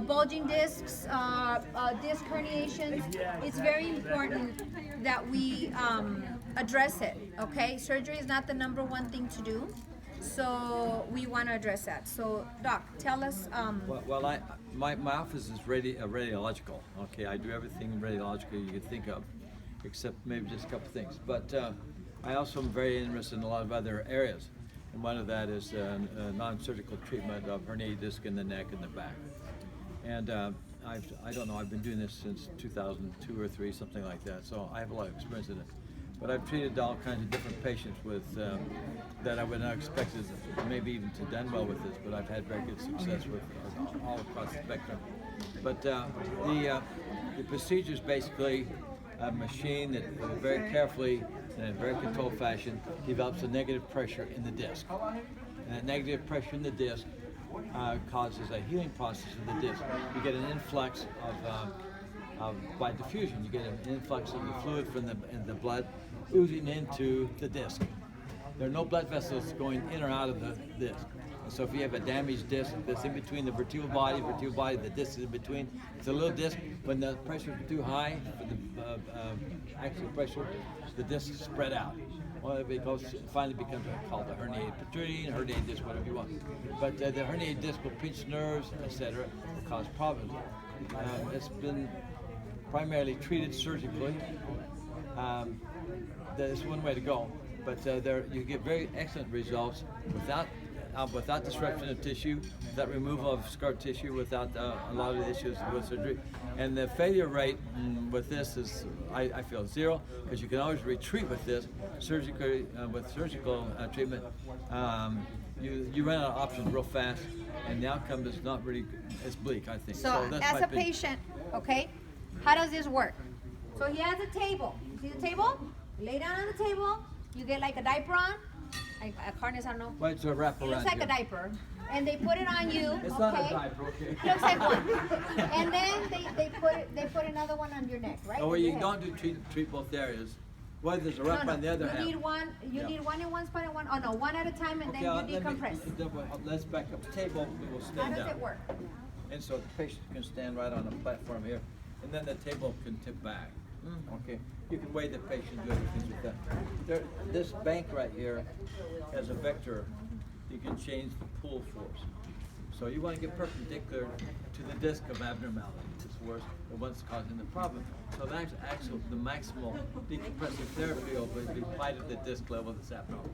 bulging discs, disc herniations. It's very important that we address it, okay? Surgery is not the number one thing to do, so we want to address that. So, Doc, tell us. My office is radiological. Okay, I do everything radiological you could think of, except maybe just a couple things. But I also am very interested in a lot of other areas, and one of that is non-surgical treatment of herniated disc in the neck and the back. And I don't know, I've been doing this since 2002 or 3, something like that. So I have a lot of experience in it. But I've treated all kinds of different patients with that I would not expect maybe even to done well with this, but I've had very good success with all across the spectrum. But the procedure is basically a machine that very carefully, in a very controlled fashion, develops a negative pressure in the disc. And that negative pressure in the disc causes a healing process of the disc. You get an influx by diffusion. You get an influx of the fluid from the blood oozing into the disc. There are no blood vessels going in or out of the disc. And so if you have a damaged disc that's in between the vertebral body, the disc is in between. It's a little disc. When the pressure is too high for the axial pressure, the disc is spread out. Well, it finally becomes called a herniated protruding, herniated disc, whatever you want. But the herniated disc will pinch nerves, etc., will cause problems. It's been primarily treated surgically. That's one way to go, but you get very excellent results without disruption of tissue, without removal of scar tissue, without a lot of the issues with surgery. And the failure rate with this is, I feel, 0, because you can always retreat with this. Surgically, with surgical treatment, you run out of options real fast, and the outcome is not really as bleak, I think. So that's as a patient, okay, how does this work? So he has a table. See the table? You lay down on the table. You get like a diaper on, a harness. I don't know. Well, it's a wraparound. It looks like a diaper, and they put it on you. It's okay? not a diaper, okay? It looks like one. And then they put another one on your neck, right? Oh, well, you don't do treat both areas. Well, there's a wrap on the other half. You need one in one spot and one. Oh no, one at a time, and then you decompress. Let's back up the table. We will stand down. How does it work? And so the patient can stand right on the platform here, and then the table can tip back. Okay, you can weigh the patient, do everything with that. This bank right here has a vector. You can change the pull force. So you want to get perpendicular to the disc of abnormality. It's worse than what's causing the problem. So that's actually the maximal decompressive therapy will be applied at the disc level that's abnormal.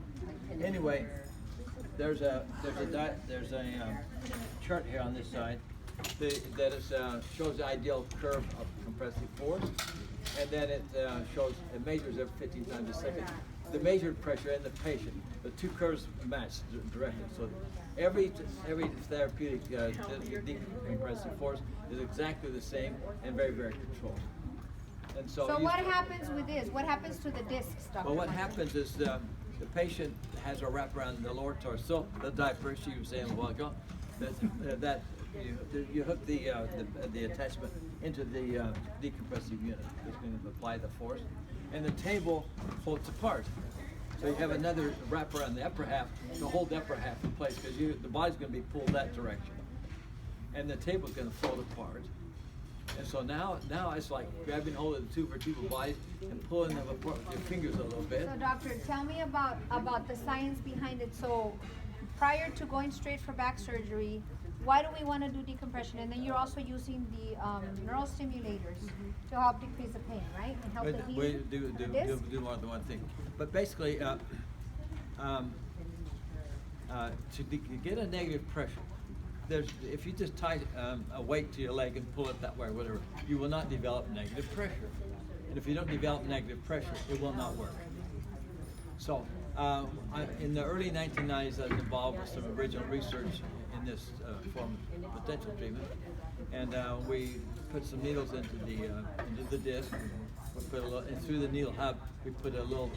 Anyway, there's a chart here on this side that shows the ideal curve of compressive force. And then it measures every 15 times a second the measured pressure and the patient. The two curves match directly. So every therapeutic decompressive force is exactly the same and very, very controlled. And so what happens with this? What happens to the discs, Dr. Well, what happens is the patient has a wraparound in the lower torso, the diaper she was saying a while ago, that you hook the attachment into the decompressive unit. It's going to apply the force, and the table floats apart. So you have another wrap around the upper half to hold the upper half in place, because the body's going to be pulled that direction, and the table's going to float apart. And so now it's like grabbing hold of the two vertebral bodies and pulling them apart with your fingers a little bit. So doctor, tell me about the science behind it. So prior to going straight for back surgery, why do we want to do decompression? And then you're also using the neural stimulators to help decrease the pain, right? And help the healing. We do more than one thing. But basically, to get a negative pressure, if you just tie a weight to your leg and pull it that way or whatever, you will not develop negative pressure. And if you don't develop negative pressure, it will not work. So in the early 1990s, I was involved with some original research in this form of potential treatment, and we put some needles into the disc. We put and through the needle hub, we put a little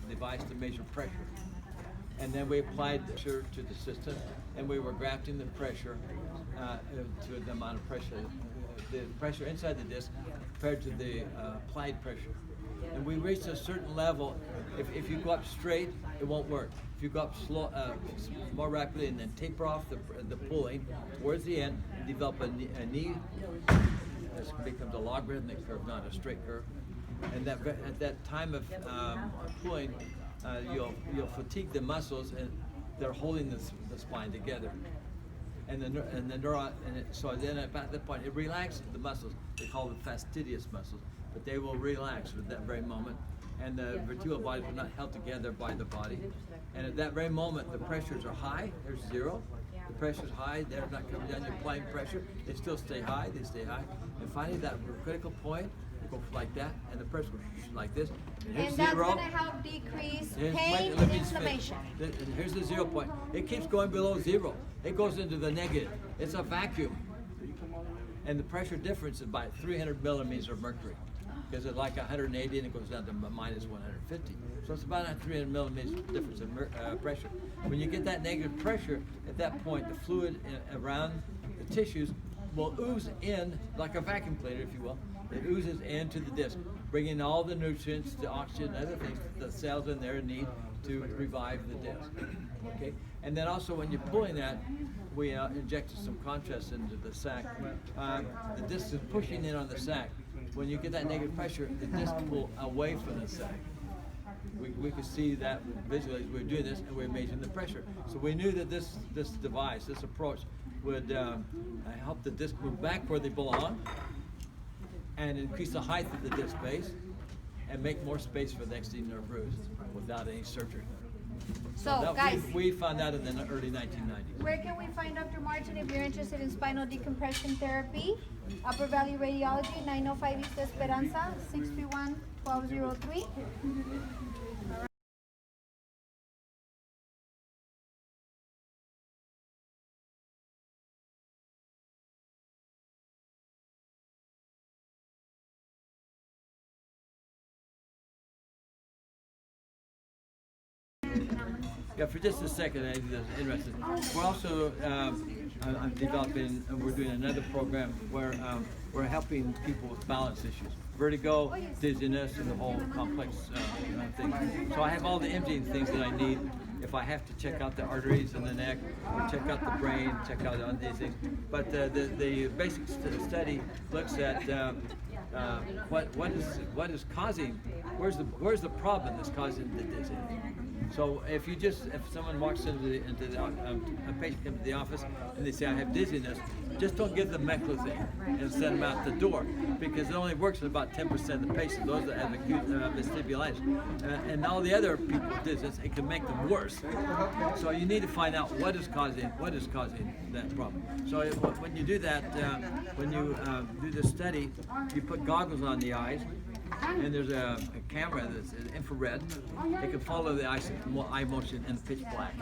device to measure pressure. And then we applied the pressure to the system, and we were grafting the pressure to the amount of pressure, the pressure inside the disc compared to the applied pressure. And we reach a certain level. If you go up straight, it won't work. If you go up slow, more rapidly, and then taper off the pulling towards the end, develop a knee. This becomes a logarithmic curve, not a straight curve. And at that time of pulling, you'll fatigue the muscles, and they're holding the spine together. And the neuron, so then at that point, it relaxes the muscles. They call them fastidious muscles, but they will relax at that very moment. And the vertebral bodies are not held together by the body. And at that very moment, the pressures are high. There's zero. The pressure's high. They're not coming down. You're applying pressure. They still stay high. They stay high. And finally, that critical point, go like that, and the pressure goes like this. And that's going to help decrease pain and inflammation. Here's the 0 point. It keeps going below zero. It goes into the negative. It's a vacuum. And the pressure difference is by 300 millimeters of mercury. Because it's like 180 and it goes down to minus 150. So it's about a 300 millimeters difference in pressure. When you get that negative pressure, at that point, the fluid around the tissues will ooze in, like a vacuum cleaner, if you will. It oozes into the disc, bringing all the nutrients, the oxygen, and other things the cells in there need to revive the disc. Okay, and then also when you're pulling that, we injected some contrast into the sac. The disc is pushing in on the sac. When you get that negative pressure, the disc pull away from the sac. We could see that visually as we were doing this, and we were measuring the pressure. So we knew that this device, this approach, would help the disc move back where they belong, and increase the height of the disc base, and make more space for the XD nerve roots without any surgery. So guys, we found out in the early 1990s. Where can we find Dr. Martin if you're interested in spinal decompression therapy? Upper Valley Radiology, 905 East Esperanza, 631-1203. Yeah, for just a second, I think that's interesting. We're also I'm developing, we're doing another program where we're helping people with balance issues, vertigo, dizziness, and the whole complex thing. So I have all the imaging things that I need. If I have to check out the arteries in the neck, or check out the brain, check out on these things. But the basic study looks at what is causing, where's the problem that's causing the dizziness. So if someone walks into a patient comes to the office and they say, I have dizziness, just don't give them meclizine and send them out the door, because it only works in about 10% of the patients, those that have acute vestibulitis. And all the other people with dizziness, it can make them worse. So you need to find out what is causing that problem. So when you do that, when you do the study, you put goggles on the eyes, and there's a camera that's infrared. It can follow the eye motion in pitch black.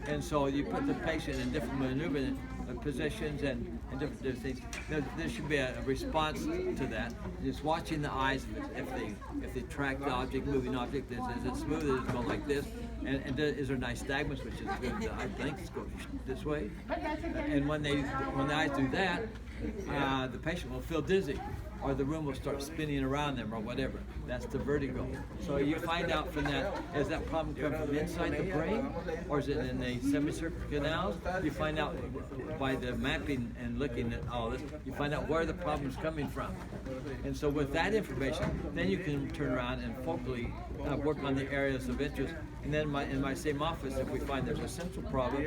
And so you put the patient in different maneuvering positions and different things. There should be a response to that. Just watching the eyes, if they track the object, moving object, is it smooth? Is it going like this? And is there nystagmus, which is good? The eye blinks go this way. And when the eyes do that, the patient will feel dizzy, or the room will start spinning around them, or whatever. That's the vertigo. So you find out from that, is that problem come from inside the brain, or is it in the semicircular canals? You find out by the mapping and looking at all this, you find out where the problem is coming from. And so with that information, then you can turn around and focally work on the areas of interest. And then in my same office, if we find there's a central problem,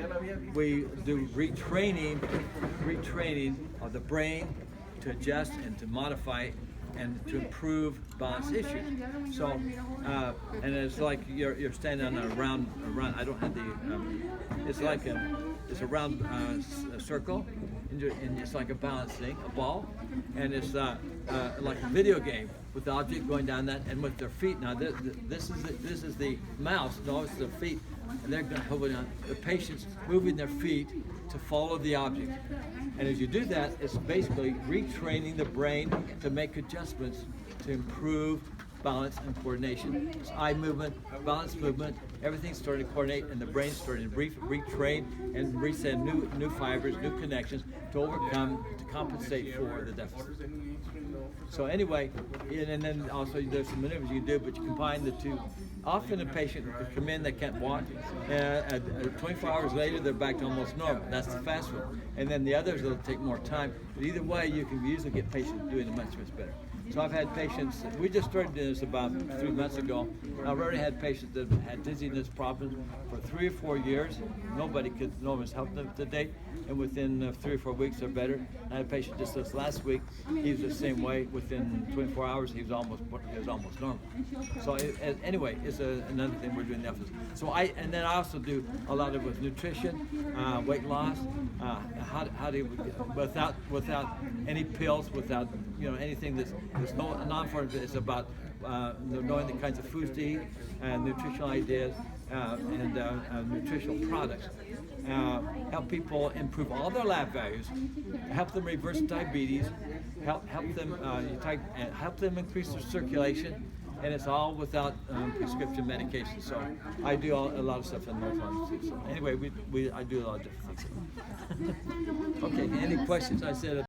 we do retraining of the brain to adjust and to modify and to improve balance issues. So, and it's like you're standing on a round. I don't have the. It's like it's a round circle, and it's like a balance thing, a ball, and it's like a video game with the object going down that, and with their feet. Now this is the mouse. No, it's the feet, and they're going to hold it on. The patient's moving their feet to follow the object. And as you do that, it's basically retraining the brain to make adjustments to improve balance and coordination. It's eye movement, balance movement, everything's starting to coordinate, and the brain's starting to retrain and reset new fibers, new connections to overcome, to compensate for the deficit. So anyway, and then also there's some maneuvers you can do, but you combine the two. Often a patient will come in, they can't walk, and 24 hours later they're back to almost normal. That's the fast one. And then the others will take more time. But either way, you can usually get patients doing it much better. So I've had patients, we just started doing this about 3 months ago. I've already had patients that have had dizziness problems for 3 or 4 years. Nobody has helped them to date. And within 3 or 4 weeks, they're better. I had a patient just this last week. He was the same way. Within 24 hours, he was almost normal. So anyway, it's another thing we're doing in the office. So and then I also do a lot of with nutrition, weight loss, how do you, without any pills, without anything that's non-foreign. It's about knowing the kinds of foods to eat, nutritional ideas, and nutritional products. Help people improve all their lab values, help them reverse diabetes, help them increase their circulation, and it's all without prescription medication. So I do a lot of stuff in those lines too. So anyway, I do a lot of different things. Okay, any questions? I said.